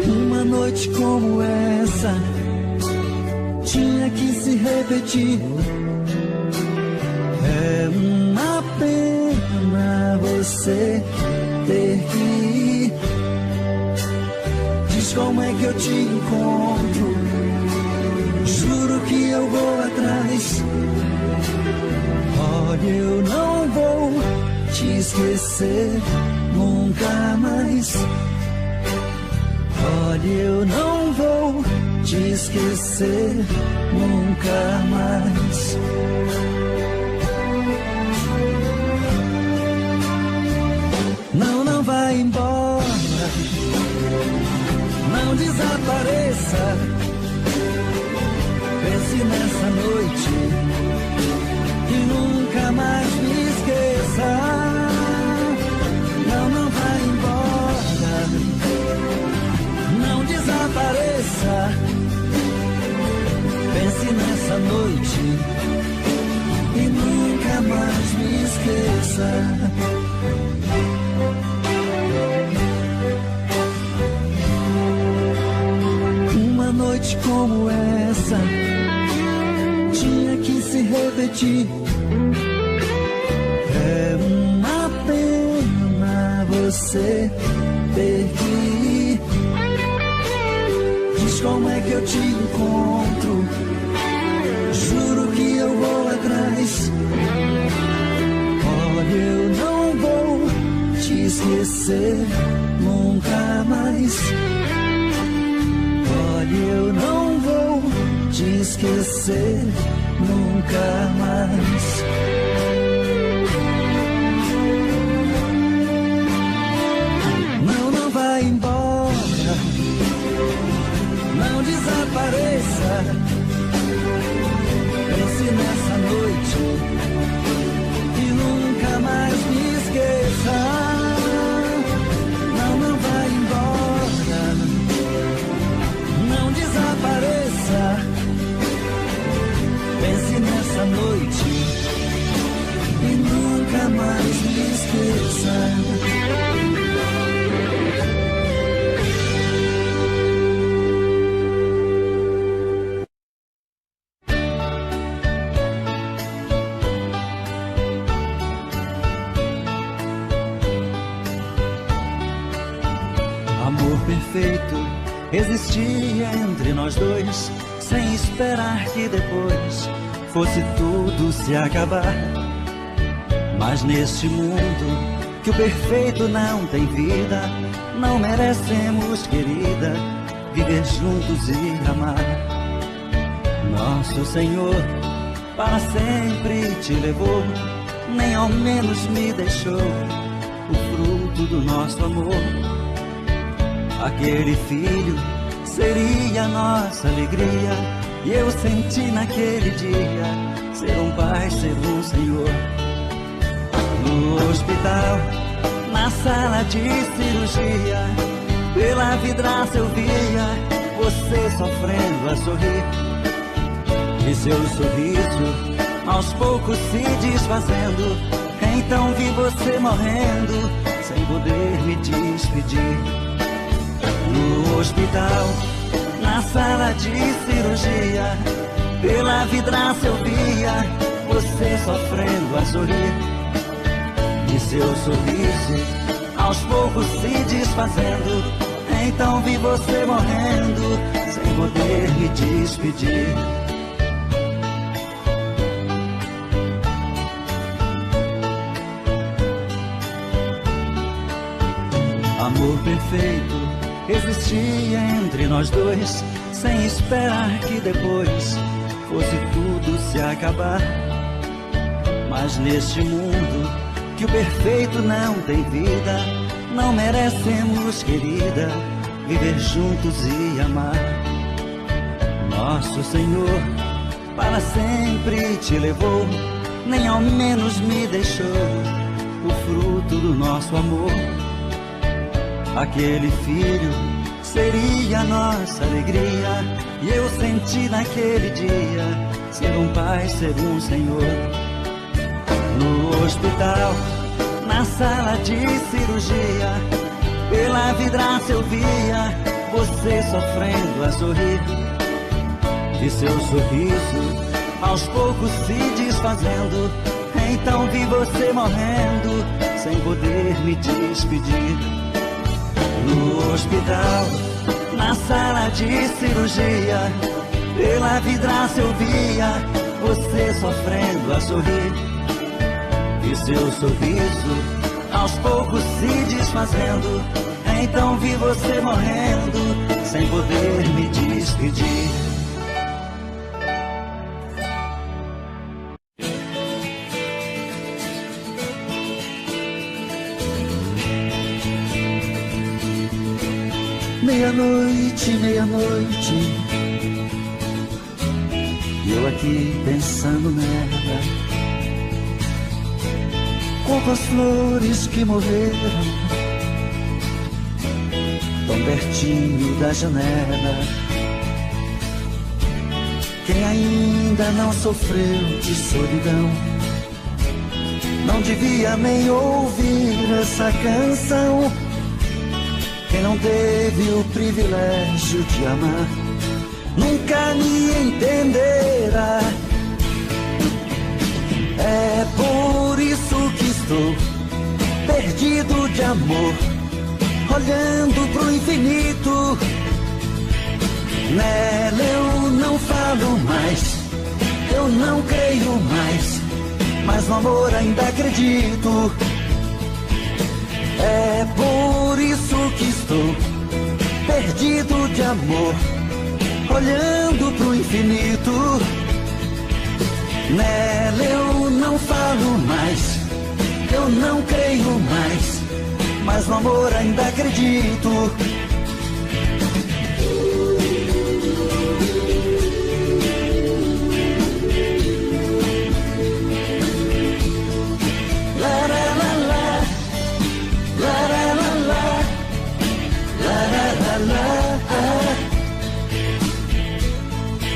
Uma noite como essa tinha que se repetir. É uma pena você ter que ir. Diz como é que eu te encontro. Juro que eu vou atrás. Olha, eu não vou te esquecer nunca mais. Olha, eu não vou te esquecer nunca mais. Não, não vai embora. Não desapareça. Pense nessa noite e nunca mais me esqueça. Não, não vai embora. Não desapareça. Pense nessa noite e nunca mais me esqueça. Uma noite como essa tinha que se repetir. É uma pena você ter que ir. Diz como é que eu te encontro. Juro que eu vou atrás. Olha, eu não vou te esquecer nunca mais. Olha, eu não vou te esquecer nunca mais. Não, não vai embora. Não desapareça. Pense nessa noite e nunca mais me esqueça. Não, não vai embora. Não desapareça. Pense nessa noite e nunca mais me esqueça. Amor perfeito existia entre nós dois, sem esperar que depois fosse tudo se acabar. Mas neste mundo que o perfeito não tem vida, não merecemos, querida, viver juntos e amar. Nosso Senhor para sempre te levou, nem ao menos me deixou o fruto do nosso amor. Aquele filho seria nossa alegria, e eu senti naquele dia ser um pai, ser um Senhor. No hospital, na sala de cirurgia, pela vidraça eu via você sofrendo a sorrir, e seu sorriso aos poucos se desfazendo. Então vi você morrendo sem poder me despedir. No hospital, na sala de cirurgia, pela vidraça eu via você sofrendo a sorrir, e seu sorriso aos poucos se desfazendo. Então vi você morrendo sem poder me despedir. Amor perfeito existia entre nós dois, sem esperar que depois fosse tudo se acabar. Mas neste mundo que o perfeito não tem vida, não merecemos, querida, viver juntos e amar. Nosso Senhor para sempre te levou, nem ao menos me deixou o fruto do nosso amor. Aquele filho seria a nossa alegria, e eu senti naquele dia ser um pai, ser um senhor. No hospital, na sala de cirurgia, pela vidraça eu via você sofrendo a sorrir. E seu sorriso aos poucos se desfazendo. Então vi você morrendo sem poder me despedir. No hospital, na sala de cirurgia, pela vidraça eu via você sofrendo a sorrir. E seu sorriso aos poucos se desfazendo. Então vi você morrendo sem poder me despedir. Meia-noite, meia-noite, e eu aqui pensando nela. Quantas flores que morreram tão pertinho da janela. Quem ainda não sofreu de solidão não devia nem ouvir essa canção. Quem não teve o privilégio de amar nunca me entenderá. É por isso que estou perdido de amor, olhando pro infinito. Nela eu não falo mais, eu não creio mais, mas no amor ainda acredito. É por isso que estou perdido de amor, olhando pro infinito. Nela eu não falo mais, eu não creio mais, mas no amor ainda acredito.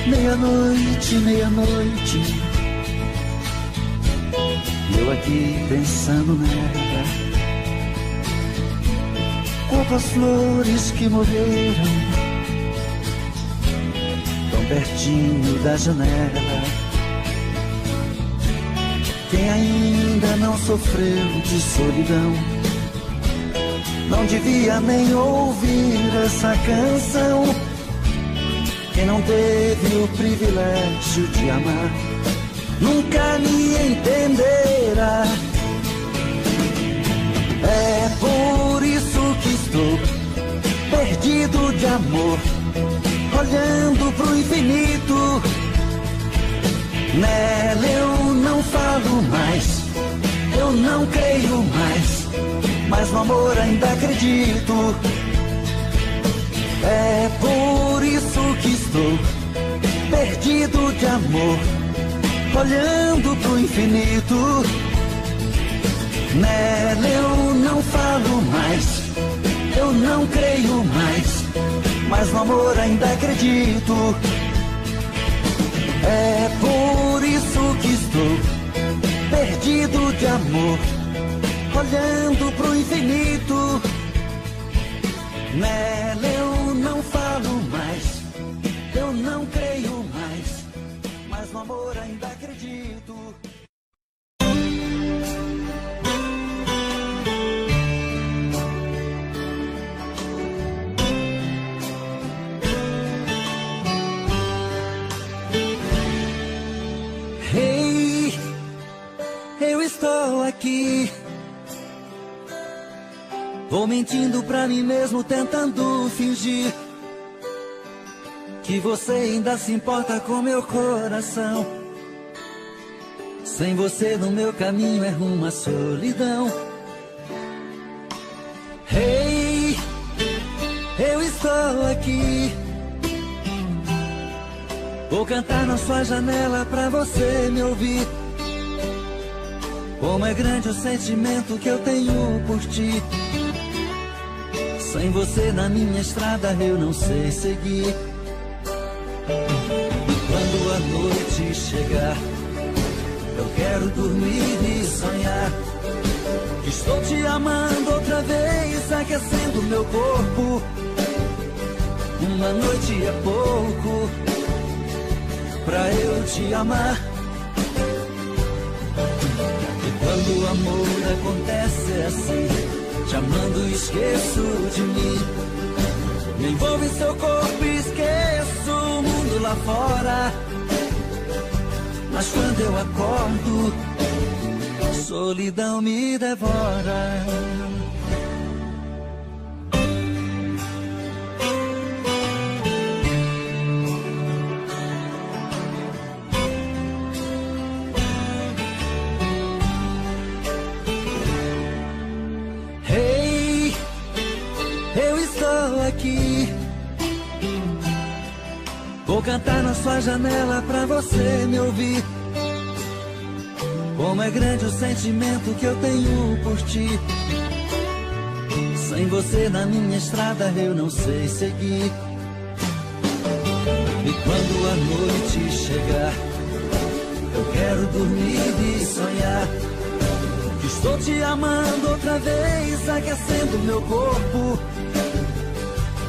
Meia-noite, meia-noite, eu aqui pensando nela. Quantas flores que morreram tão pertinho da janela. Quem ainda não sofreu de solidão não devia nem ouvir essa canção. Quem não teve o privilégio de amar nunca me entenderá. É por isso que estou perdido de amor, olhando pro infinito. Nela eu não falo mais, eu não creio mais, mas no amor ainda acredito. É por isso que estou perdido de amor, olhando pro infinito. Nela eu não falo mais, eu não creio mais, mas no amor ainda acredito. É por isso que estou perdido de amor, olhando pro infinito. Nela eu não falo mais, eu não creio mais, mas no amor ainda acredito. Hey, eu estou aqui. Vou mentindo pra mim mesmo, tentando fingir que você ainda se importa com meu coração. Sem você no meu caminho é rumo à solidão. Hey, eu estou aqui. Vou cantar na sua janela pra você me ouvir. Como é grande o sentimento que eu tenho por ti. Sem você na minha estrada eu não sei seguir. E quando a noite chegar, eu quero dormir e sonhar que estou te amando outra vez, aquecendo meu corpo. Uma noite é pouco pra eu te amar. E quando o amor acontece é assim, te amando esqueço de mim. Me envolvo em seu corpo e esqueço o mundo lá fora. Mas quando eu acordo, solidão me devora. Hey, eu estou aqui. Vou cantar na sua janela pra você me ouvir. Como é grande o sentimento que eu tenho por ti. Sem você na minha estrada eu não sei seguir. E quando a noite chegar, eu quero dormir e sonhar que estou te amando outra vez, aquecendo meu corpo.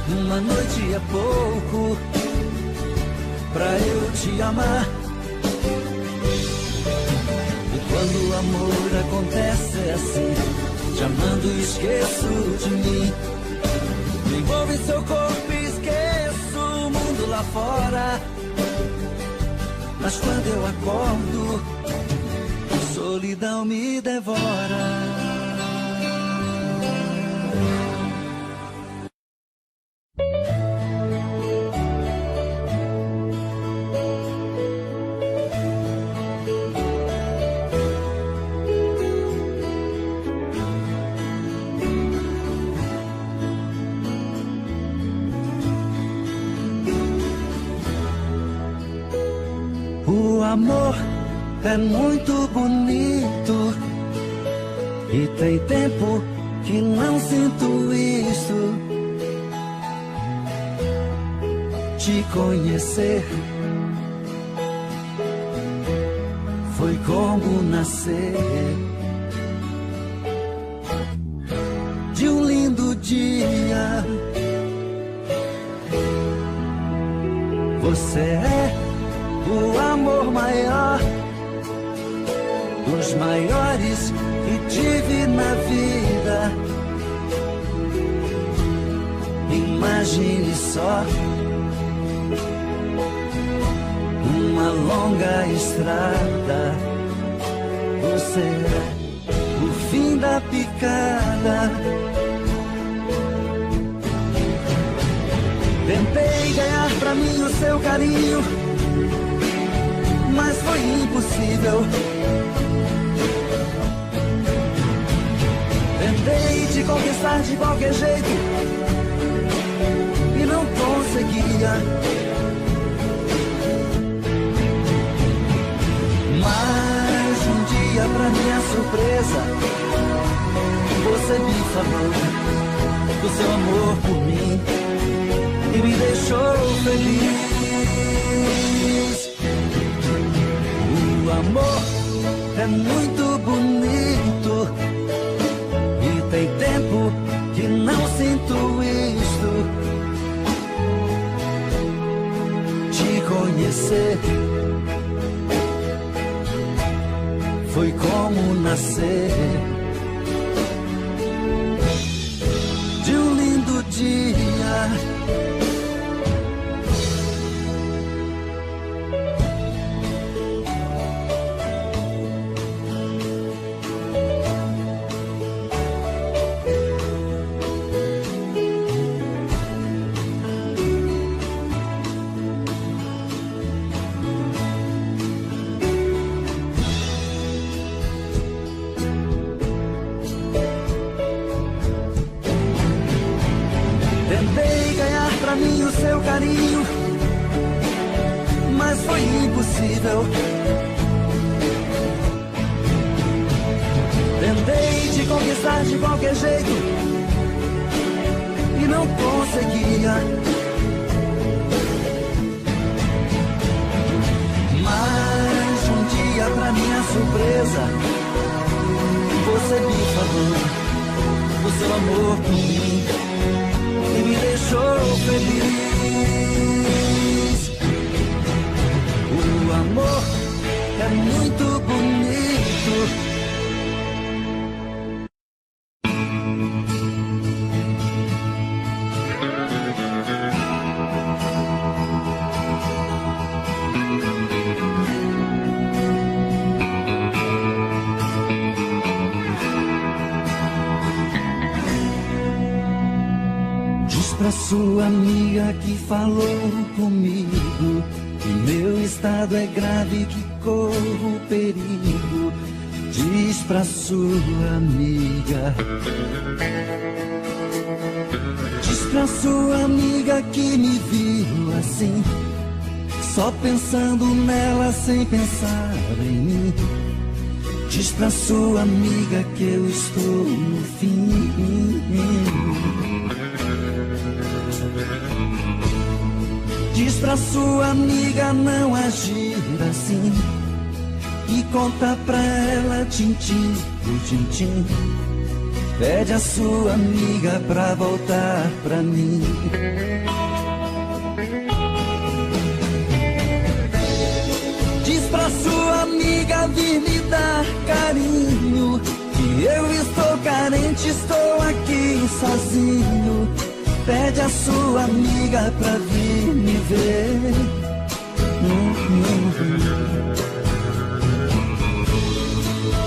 Uma noite é pouco pra eu te amar. E quando o amor acontece é assim, te amando esqueço de mim. Me envolvo em seu corpo e esqueço o mundo lá fora. Mas quando eu acordo, solidão me devora. O amor é muito bonito e tem tempo que não sinto isso. Te conhecer foi como nascer de um lindo dia. Você é o amor maior, dos maiores que tive na vida. Imagine só uma longa estrada. Você é o fim da picada. Tentei ganhar pra mim o seu carinho, mas foi impossível. Tentei te conquistar de qualquer jeito e não conseguia. Mas um dia, pra minha surpresa, você me falou do seu amor por mim e me deixou feliz. O amor é muito bonito e tem tempo que não sinto isto. Te conhecer foi como nascer de um lindo dia. Tentei ganhar pra mim o seu carinho, mas foi impossível. Tentei te conquistar de qualquer jeito não conseguia. Mas um dia, pra minha surpresa, você me falou do seu amor por mim e me deixou feliz. O amor é muito bonito. Pra sua amiga que falou comigo que meu estado é grave, que corro perigo. Diz pra sua amiga. Diz pra sua amiga que me viu assim, só pensando nela sem pensar em mim. Diz pra sua amiga que eu estou no fim. Diz pra sua amiga não agir assim e conta pra ela tintim por tintim. Pede a sua amiga pra voltar pra mim. Diz pra sua amiga vir me dar carinho, que eu estou carente, estou aqui sozinho. Pede a sua amiga pra vir me ver.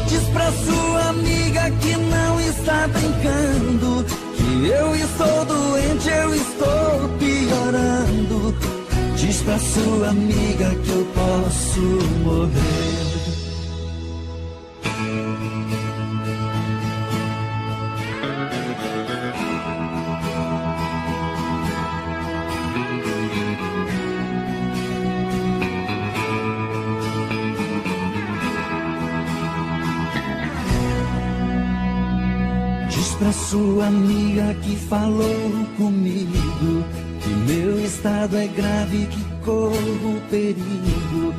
Diz pra sua amiga que não está brincando, que eu estou doente, eu estou piorando. Diz pra sua amiga que eu posso morrer. Pra sua amiga que falou comigo que meu estado é grave, que corro perigo.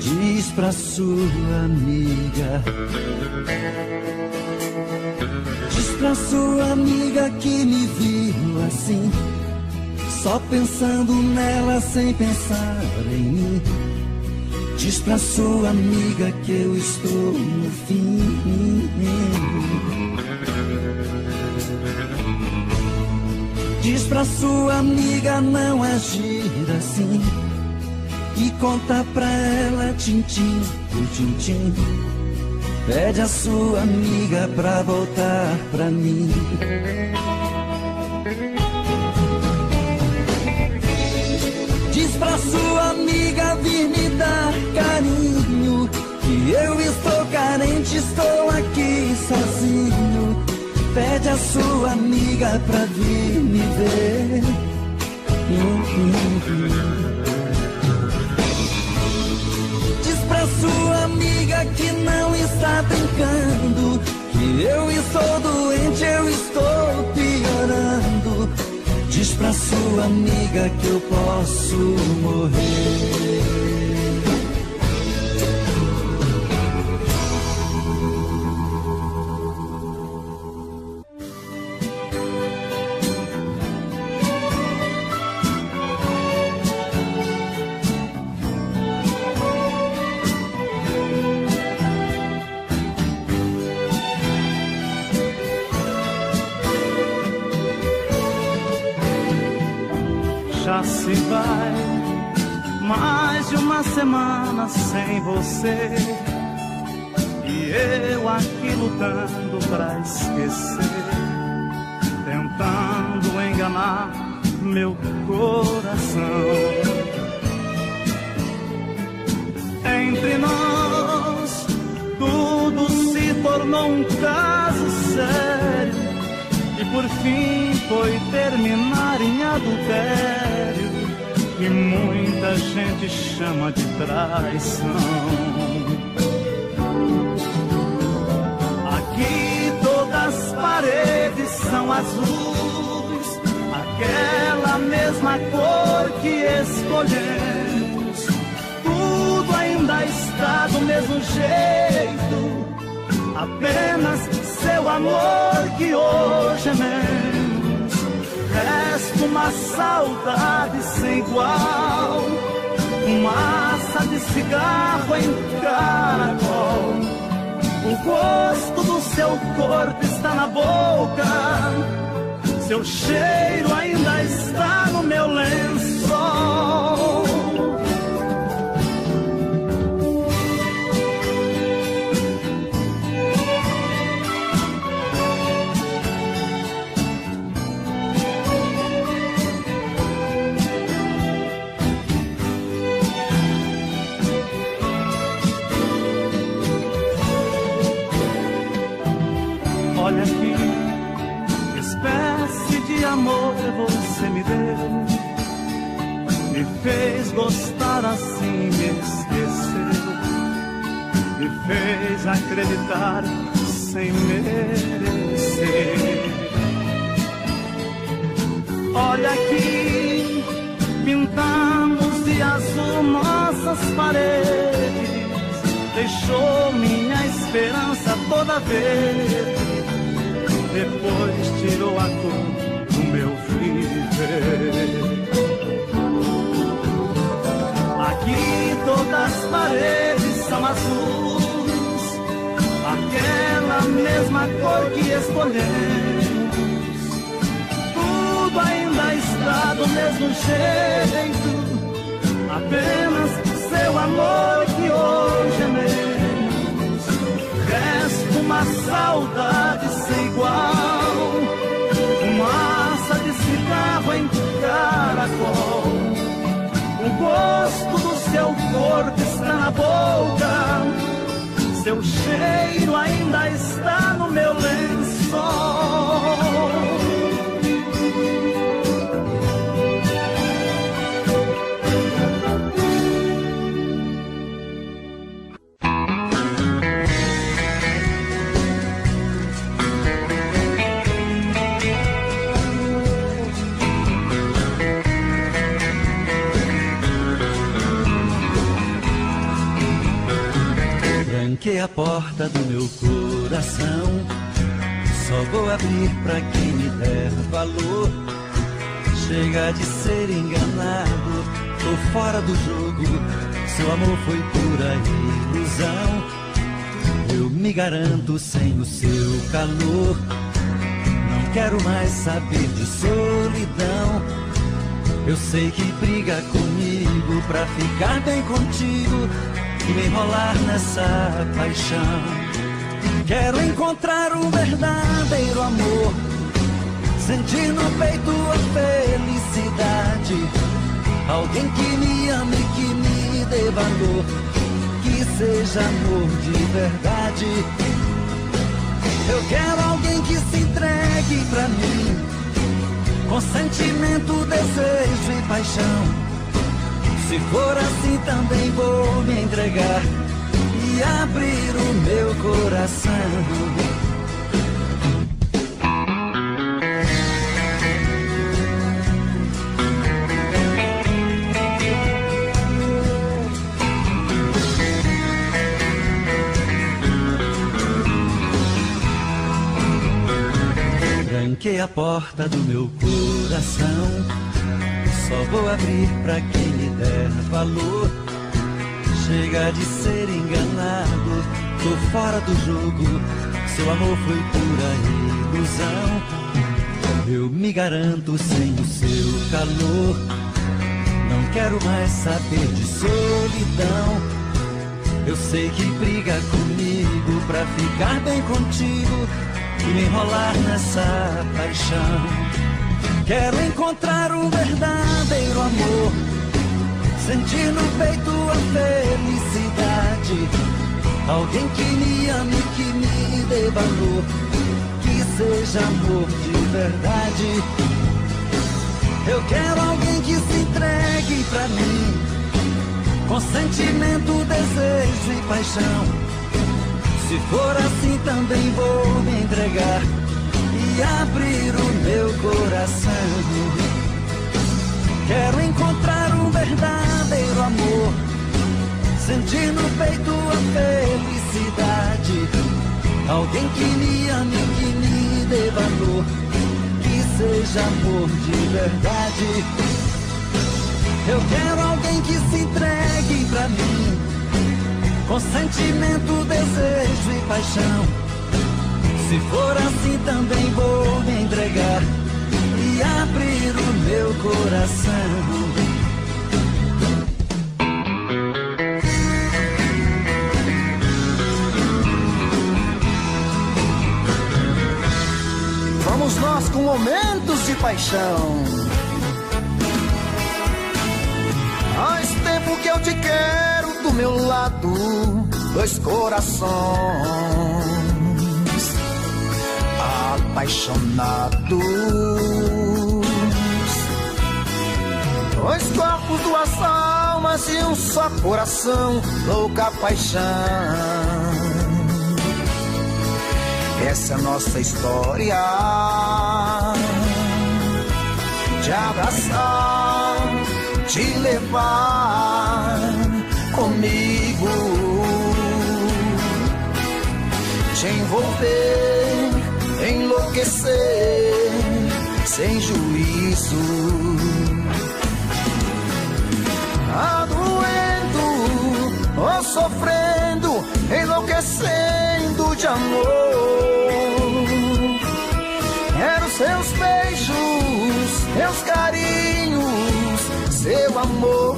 Diz pra sua amiga. Diz pra sua amiga que me viu assim, só pensando nela sem pensar em mim. Diz pra sua amiga que eu estou no fim. Diz pra sua amiga não agir assim e conta pra ela tintim por tintim. Pede a sua amiga pra voltar pra mim. Diz pra sua amiga vir me dar carinho, que eu estou carente, estou aqui sozinho. Pede a sua amiga pra vir me ver. Diz pra sua amiga que não está brincando, que eu estou doente, eu estou piorando. Diz pra sua amiga que eu posso morrer. Já se vai mais de uma semana sem você, e eu aqui lutando pra esquecer, tentando enganar meu coração. Entre nós tudo se tornou um caso sério, e por fim foi terminar em adultério, que muita gente chama de traição. Aqui todas as paredes são azuis, aquela mesma cor que escolhemos. Tudo ainda está do mesmo jeito, apenas seu amor que hoje é menos. Resta uma saudade sem igual, fumaça de cigarro em caracol. O gosto do seu corpo está na boca, seu cheiro ainda está no meu lençol. Olha aqui, que espécie de amor você me deu, me fez gostar assim, me esqueceu, me fez acreditar sem merecer. Olha aqui, pintamos de azul nossas paredes, deixou minha esperança toda verde, depois tirou a cor do meu viver. Aqui todas as paredes são azuis, aquela mesma cor que escolhemos. Tudo ainda está do mesmo jeito, apenas seu amor que hoje é menos. Resta uma saudade sem igual, fumaça de cigarro em caracol. O gosto do seu corpo está na boca, seu cheiro ainda está no meu lençol. Tranquei a porta do meu coração, só vou abrir pra quem me der valor. Chega de ser enganado, tô fora do jogo, seu amor foi pura ilusão. Eu me garanto sem o seu calor, não quero mais saber de solidão. Eu sei que briga comigo pra ficar bem contigo e me enrolar nessa paixão. Quero encontrar um verdadeiro amor, sentir no peito a felicidade, alguém que me ame, que me dê valor, que seja amor de verdade. Eu quero alguém que se entregue pra mim, com sentimento, desejo e paixão. Se for assim também vou me entregar e abrir o meu coração. Tranquei a porta do meu coração, só vou abrir pra quem me der valor. Chega de ser enganado, tô fora do jogo, seu amor foi pura ilusão. Eu me garanto sem o seu calor, não quero mais saber de solidão. Eu sei que briga comigo pra ficar bem contigo e me enrolar nessa paixão. Quero encontrar um verdadeiro amor, sentir no peito a felicidade, alguém que me ame, que me dê valor, que seja amor de verdade. Eu quero alguém que se entregue pra mim, com sentimento, desejo e paixão. Se for assim também vou me entregar e abrir o meu coração. Quero encontrar um verdadeiro amor, sentir no peito a felicidade. Alguém que me ame, que me dê valor, que seja amor de verdade. Eu quero alguém que se entregue pra mim, com sentimento, desejo e paixão. Se for assim também vou me entregar e abrir o meu coração. Vamos nós com momentos de paixão. Faz tempo que eu te quero do meu lado, dois corações apaixonados, dois corpos, duas almas e um só coração, louca paixão. Essa é a nossa história, te abraçar, te levar comigo, te envolver, enlouquecer sem juízo. Tá doendo ou sofrendo, enlouquecendo de amor. Quero seus beijos, seus carinhos, seu amor.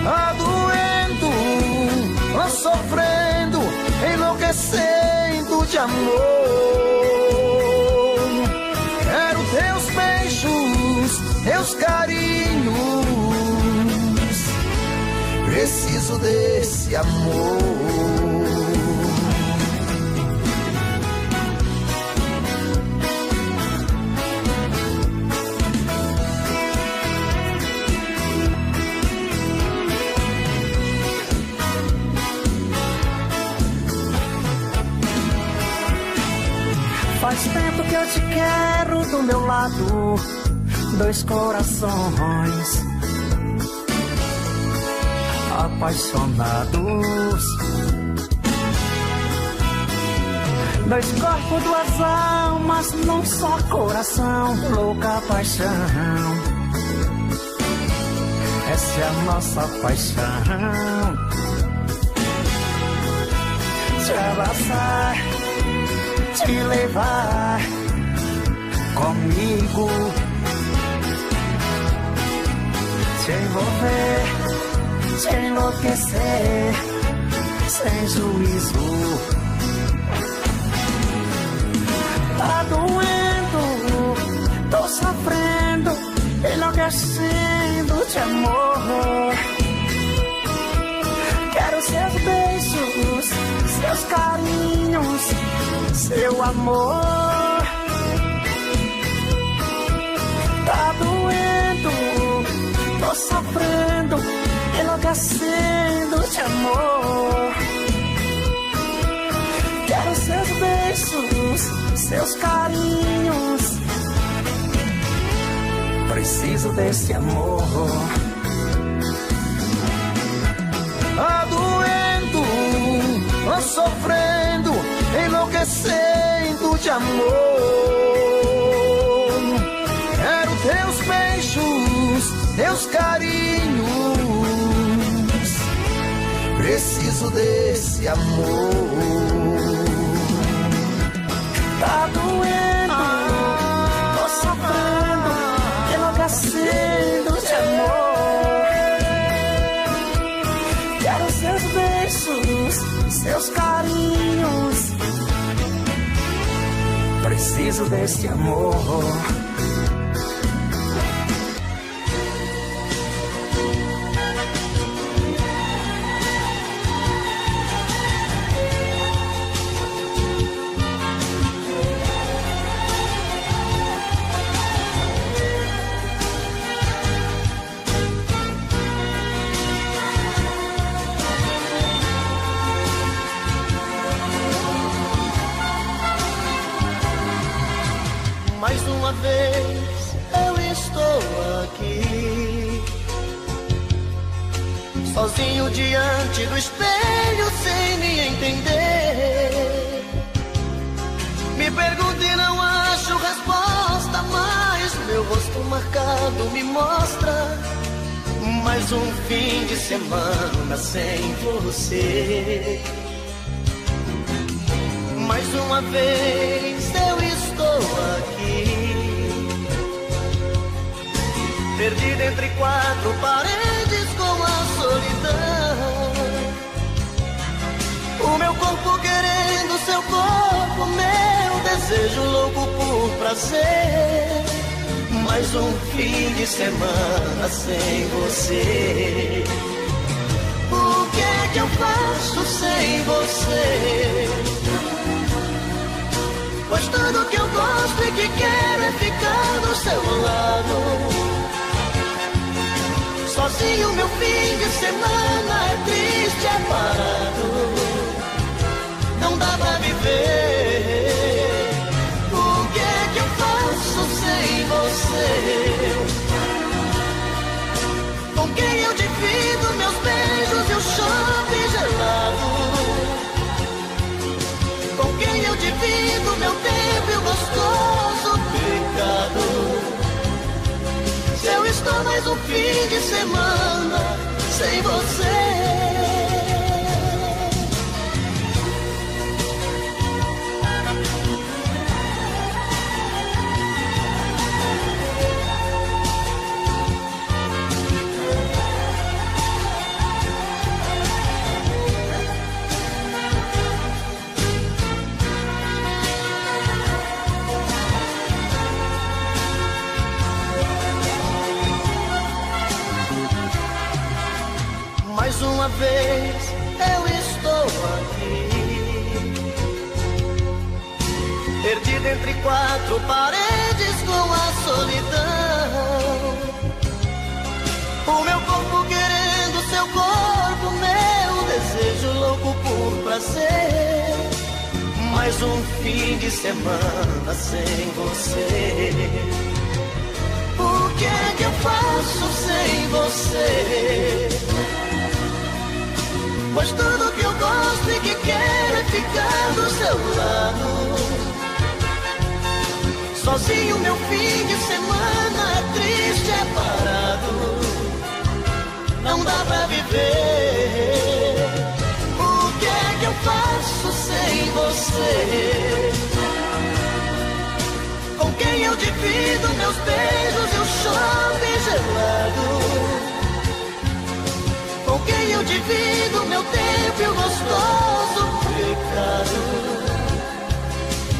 Tá doendo ou sofrendo, enlouquecendo de amor. Quero teus beijos, teus carinhos, preciso desse amor. Faz tempo que eu te quero do meu lado, dois corações apaixonados, dois corpos, duas almas num só coração, louca paixão. Essa é a nossa paixão. Te abraçar, te levar comigo, te envolver, te enlouquecer sem juízo. Tá doendo, tô sofrendo, enlouquecendo de amor. Quero seus beijos, seus carinhos, seu amor. Tá doendo, tô sofrendo, enlouquecendo de amor. Quero seus beijos, seus carinhos, preciso desse amor. Tá doendo, tô sofrendo, enlouquecendo de amor. Quero teus beijos, teus carinhos, preciso desse amor. Tá doendo, tô sofrendo, enlouquecendo de amor. Quero seus beijos, seus carinhos, preciso desse amor. Mais uma vez estou aqui, sozinho diante do espelho, sem me entender. Me pergunto e não acho resposta, mas meu rosto marcado me mostra mais um fim de semana sem você. Mais uma vez eu estou aqui, perdido entre quatro paredes com a solidão. O meu corpo querendo seu corpo, meu desejo louco por prazer. Mais um fim de semana sem você. O que é que eu faço sem você? Pois tudo que eu gosto e que quero é ficar do seu lado. Sozinho meu fim de semana é triste, é parado. Não dá pra viver. O que é que eu faço sem você? Com quem eu divido meus beijos e o chope gelado? Com quem eu divido meu tempo e o gostoso pecado? Se eu estou mais um fim de semana sem você. Mais uma vez eu estou aqui, perdido entre quatro paredes com a solidão. O meu corpo querendo seu corpo, meu desejo louco por prazer. Mais um fim de semana sem você. O que é que eu faço sem você? Pois tudo que eu gosto e que quero é ficar do seu lado. Sozinho meu fim de semana é triste, é parado. Não dá pra viver. O que é que eu faço sem você? Com quem eu divido meus beijos e o chope gelado? Com quem eu divido meu tempo e o gostoso pecado?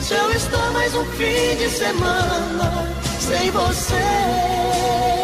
Se eu estou mais um fim de semana sem você.